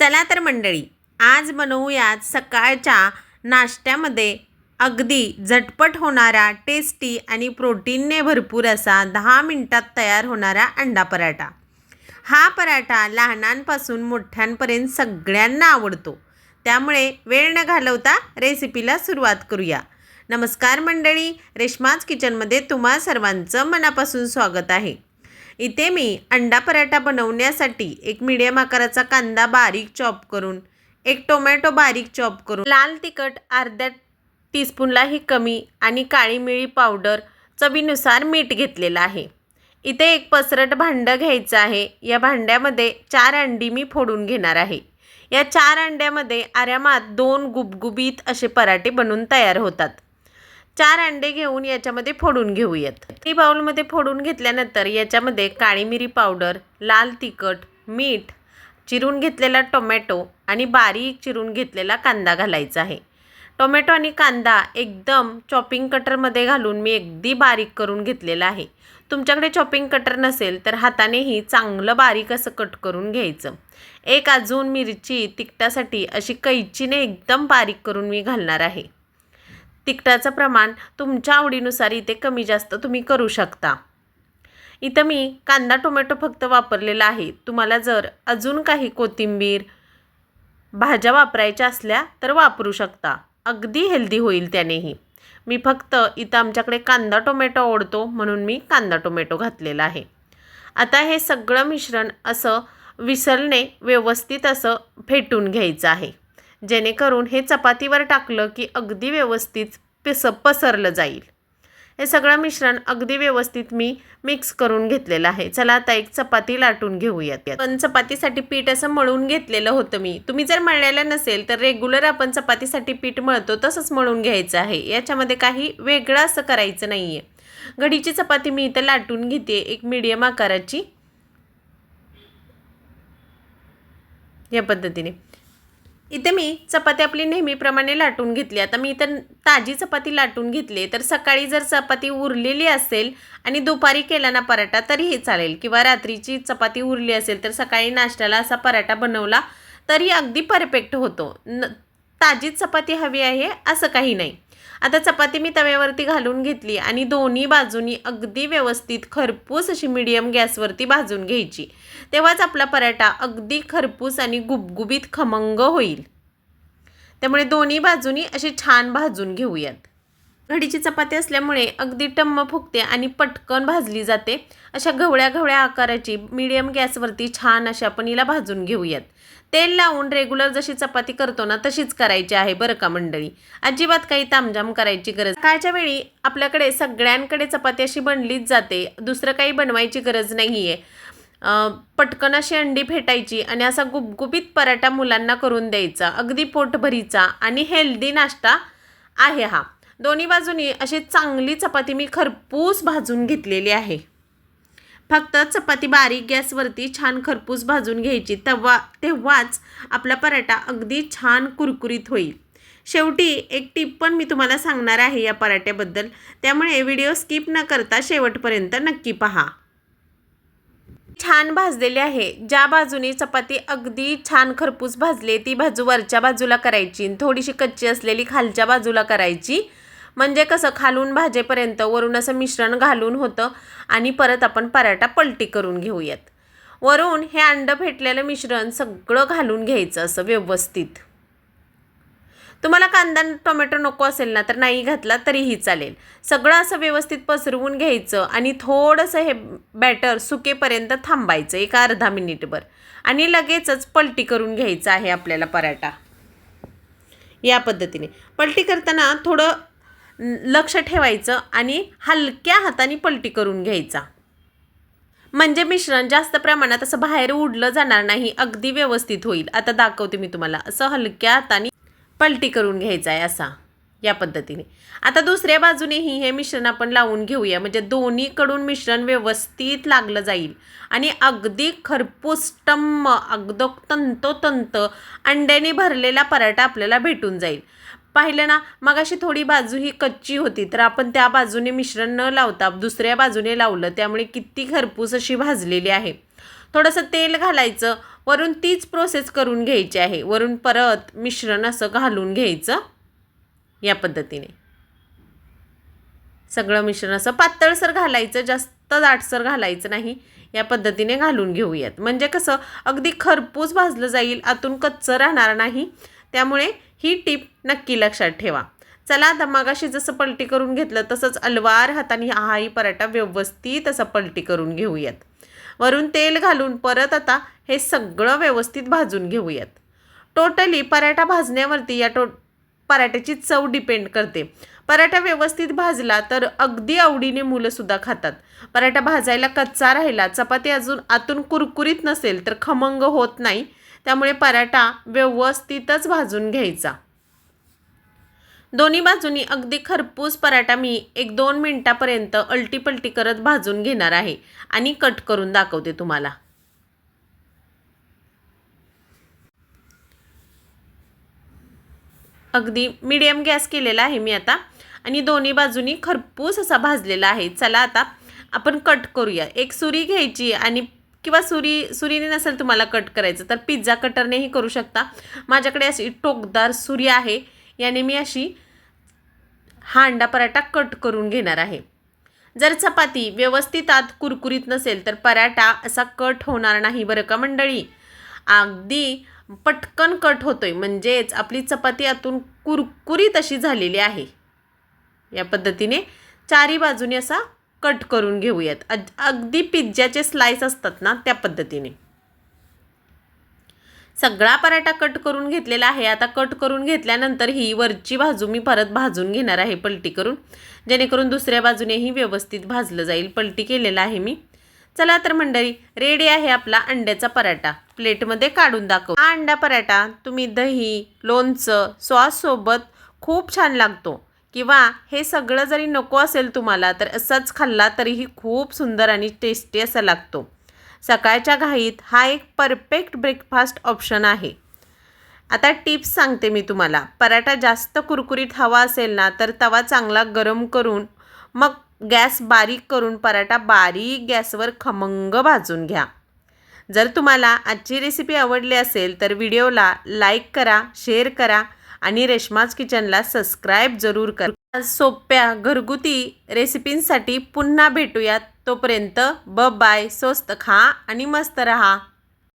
चला तर मंडळी, आज बनवूयात सकाळच्या नाश्त्यामध्ये अगदी झटपट होणारा, टेस्टी आणि प्रोटीनने भरपूर असा 10 मिनिटात तयार होणारा अंडा पराठा. हा पराठा लहानांपासून मोठ्यांपर्यंत सगळ्यांना आवडतो. त्यामुळे वेळ न घालवता रेसिपीला सुरुवात करूया. नमस्कार मंडळी, रेश्माज किचनमध्ये तुम्हा सर्वांचं मनापासून स्वागत आहे. इथे मी अंडा पराठा बनवण्यासाठी एक मीडियम आकाराचा कांदा बारीक चॉप करून, एक टोमॅटो बारीक चॉप करून, लाल तिखट अर्ध्या टीस्पूनलाही कमी आणि काळी मिरी पावडर, चवीनुसार मीठ घेतलेलं आहे. इथे एक पसरट भांडं घ्यायचं आहे. या भांड्यामध्ये 4 अंडी मी फोडून घेणार आहे. या 4 अंड्यामध्ये आरामात 2 गुबगुबीत असे पराठे बनून तयार होतात. 4 अंडे घेऊन याच्यामध्ये फोडून घेऊयात. ती बाउलमध्ये फोडून घेतल्यानंतर याच्यामध्ये काळी मिरी पावडर, लाल तिखट, मीठ, चिरून घेतलेला टोमॅटो आणि बारीक चिरून घेतलेला कांदा घालायचा आहे. टोमॅटो आणि कांदा एकदम चॉपिंग कटरमध्ये घालून मी अगदी बारीक करून घेतलेला आहे. तुमच्याकडे चॉपिंग कटर नसेल तर हातानेही चांगलं बारीक असं कट करून घ्यायचं. एक अजून मिरची तिखटासाठी अशी कैचीने एकदम बारीक करून मी घालणार आहे. तिखटाचं प्रमाण तुमच्या आवडीनुसार इथे कमी जास्त तुम्ही करू शकता. इथं मी कांदा टोमॅटो फक्त वापरलेला आहे. तुम्हाला जर अजून काही कोथिंबीर भाज्या वापरायच्या असल्या तर वापरू शकता. अगदी हेल्दी होईल त्यानेही. मी फक्त इथं आमच्याकडे कांदा टोमॅटो आवडतो म्हणून मी कांदा टोमॅटो घातलेला आहे. आता हे सगळं मिश्रण असं विसलने व्यवस्थित असं फेटून घ्यायचं आहे, जेणेकरून हे चपातीवर टाकलं की अगदी व्यवस्थित पसरलं जाईल. हे सगळं मिश्रण अगदी व्यवस्थित मी मिक्स करून घेतलेलं आहे. चला आता एक चपाती लाटून घेऊयात. पण चपातीसाठी पीठ असं मळून घेतलेलं होतं मी. तुम्ही जर मळलेलं नसेल तर रेग्युलर आपण चपातीसाठी पीठ मळतो तसंच मळून घ्यायचं आहे. याच्यामध्ये काही वेगळं असं करायचं नाही आहे. घडीची चपाती मी इथं लाटून घेते, एक मीडियम आकाराची. या पद्धतीने इथे मी चपाती आपली नेहमीप्रमाणे लाटून घेतली. आता मी इथं ताजी चपाती लाटून घेतली. तर सकाळी जर चपाती उरलेली असेल आणि दुपारी केला ना पराठा तरीही चालेल, किंवा रात्रीची चपाती उरली असेल तर सकाळी नाश्त्याला असा पराठा बनवला तरी अगदी परफेक्ट होतो. ताजीच चपाती हवी आहे असं काही नाही. आता चपाती मी तव्यावरती घालून घेतली आणि दोन्ही बाजूनी अगदी व्यवस्थित खरपूस अशी मीडियम गॅसवरती भाजून घ्यायची. तेव्हाच आपला पराठा अगदी खरपूस आणि गुबगुबीत खमंग होईल. त्यामुळे दोन्ही बाजूनी अशी छान भाजून घेऊयात. घडीची चपाती असल्यामुळे अगदी टम्म फुगते आणि पटकन भाजली जाते. अशा घवळ्या आकाराची मीडियम गॅसवरती छान अशा आपण हिला भाजून घेऊयात. तेल लावून रेग्युलर जशी चपाती करतो ना तशीच करायची आहे बरं का मंडळी. अजिबात काही तामझाम करायची गरज. सकाळच्या वेळी आपल्याकडे सगळ्यांकडे चपाती अशी बनलीच जाते. दुसरं काही बनवायची गरज नाही आहे. पटकन अशी अंडी फेटायची आणि असा गुबगुबीत पराठा मुलांना करून द्यायचा. अगदी पोटभरीचा आणि हेल्दी नाश्ता आहे हा. दोन्ही बाजूनी अशी चांगली चपाती मी खरपूस भाजून घेतलेली आहे. फक्त चपाती बारीक गॅसवरती छान खरपूस भाजून घ्यायची. तेव्हाच आपला पराठा अगदी छान कुरकुरीत होईल. शेवटी एक टिप पण मी तुम्हाला सांगणार आहे या पराठ्याबद्दल, त्यामुळे व्हिडिओ स्किप न करता शेवटपर्यंत नक्की पहा. छान भाजलेली आहे. ज्या बाजूने चपाती अगदी छान खरपूस भाजले ती बाजू वरच्या बाजूला करायची, थोडीशी कच्ची असलेली खालच्या बाजूला करायची. म्हणजे कसं खालून भाजेपर्यंत वरून असं मिश्रण घालून होतं आणि परत आपण पराठा पलटी करून घेऊयात. वरून हे अंडं फेटलेलं मिश्रण सगळं घालून घ्यायचं असं व्यवस्थित. तुम्हाला कांदा टोमॅटो नको असेल ना तर नाही घातला तरीही चालेल. सगळं असं व्यवस्थित पसरवून घ्यायचं आणि थोडंसं हे बॅटर सुकेपर्यंत थांबायचं एक अर्धा मिनिटभर आणि लगेचच पलटी करून घ्यायचं आहे आपल्याला पराठा. या पद्धतीने पलटी करताना थोडं लक्ष ठेवायचं आणि हलक्या हाताने पलटी करून घ्यायचा. म्हणजे मिश्रण जास्त प्रमाणात असं बाहेर उडलं जाणार नाही, अगदी व्यवस्थित होईल. आता दाखवते मी तुम्हाला. असं हलक्या हाताने पलटी करून घ्यायचा आहे असा, या पद्धतीने. आता दुसऱ्या बाजूनेही हे मिश्रण आपण लावून घेऊया, म्हणजे दोन्हीकडून मिश्रण व्यवस्थित लागलं जाईल आणि अगदी खरपूस टम्म अगदी तंतोतंत अंड्याने भरलेला पराठा आपल्याला भेटून जाईल. पाहिलं ना, मग अशी थोडी बाजू ही कच्ची होती तर आपण त्या बाजूने मिश्रण न लावता दुसऱ्या बाजूने लावलं, त्यामुळे किती खरपूस अशी भाजलेली आहे. थोडंसं तेल घालायचं, वरून तीच प्रोसेस करून घ्यायची आहे. वरून परत मिश्रण असं घालून घ्यायचं या पद्धतीने. सगळं मिश्रण असं पातळसर घालायचं, जास्त दाटसर घालायचं नाही. या पद्धतीने घालून घेऊयात. म्हणजे कसं अगदी खरपूस भाजलं जाईल, आतून कच्चं राहणार नाही. त्यामुळे ही टीप नक्की लक्षात ठेवा. चला आता मगाशी जसं पलटी करून घेतलं तसंच अलवार हाताने हाही पराठा व्यवस्थित असा पलटी करून घेऊयात. वरून तेल घालून परत आता हे सगळं व्यवस्थित भाजून घेऊयात. टोटली पराठा भाजण्यावरती या पराठ्याची चव डिपेंड करते. पराठा व्यवस्थित भाजला तर अगदी आवडीने मुलंसुद्धा खातात. पराठा भाजायला कच्चा राहिला, चपाती अजून आतून कुरकुरीत नसेल तर खमंग होत नाही. त्यामुळे पराठा व्यवस्थितच भाजून घ्यायचा. दोन्ही बाजूनी अगदी खरपूस पराठा मी 1-2 मिनिटापर्यंत अलटीपलटी करत भाजून घेणार आहे आणि कट करून दाखवते तुम्हाला. अगदी मीडियम गॅस केलेला आहे मी आता आणि दोन्ही बाजूनी खरपूस असा भाजलेला आहे. चला आता आपण कट करूया. एक सुरी घ्यायची आणि किंवा सुरीने नसेल तुम्हाला कट करायचं तर पिझ्झा कटरनेही करू शकता. माझ्याकडे अशी टोकदार सुरी आहे. याने मी अशी हा अंडा पराठा कट करून घेणार आहे. जर चपाती व्यवस्थित आत कुरकुरीत नसेल तर पराठा असा कट होणार नाही बरं का मंडळी. अगदी पटकन कट होतोय, म्हणजेच आपली चपाती आतून कुरकुरीत अशी झालेली आहे. या पद्धतीने चारी बाजूने असा कट करून घेऊयात. अगदी पिझ्झाचे स्लाइस असतात ना त्या पद्धतीने. सगळा पराठा कट करून घेतलेला आहे. आता कट करून घेतल्यानंतर ही वरची बाजू मी परत भाजून घेणार आहे पलटी करून, जेणेकरून दुसऱ्या बाजूनेही व्यवस्थित भाजलं जाईल. पलटी केलेला आहे मी. चला तर मंडळी, रेडी आहे आपला अंड्याचा पराठा. प्लेटमध्ये काढून दाखव. हा अंडा पराठा तुम्ही दही, लोणचं, सॉससोबत खूप छान लागतो. किंवा हे सगळं जरी नको असेल तुम्हाला तर असंच खाल्ला तरीही खूप सुंदर आणि टेस्टी असा लागतो. सकाळच्या घाईत हा एक परफेक्ट ब्रेकफास्ट ऑप्शन आहे. आता टिप्स सांगते मी तुम्हाला. पराठा जास्त कुरकुरीत हवा असेल ना तर तवा चांगला गरम करून मग गॅस बारीक करून पराठा बारीक गॅसवर खमंग भाजून घ्या. जर तुम्हाला आजची रेसिपी आवडली असेल तर व्हिडिओला लाईक करा, शेअर करा आणि रेश्माज किचनला सबस्क्राईब जरूर करा. सोप्या घरगुती रेसिपींसाठी पुन्हा भेटूयात. तोपर्यंत बाय. स्वस्त खा आणि मस्त रहा.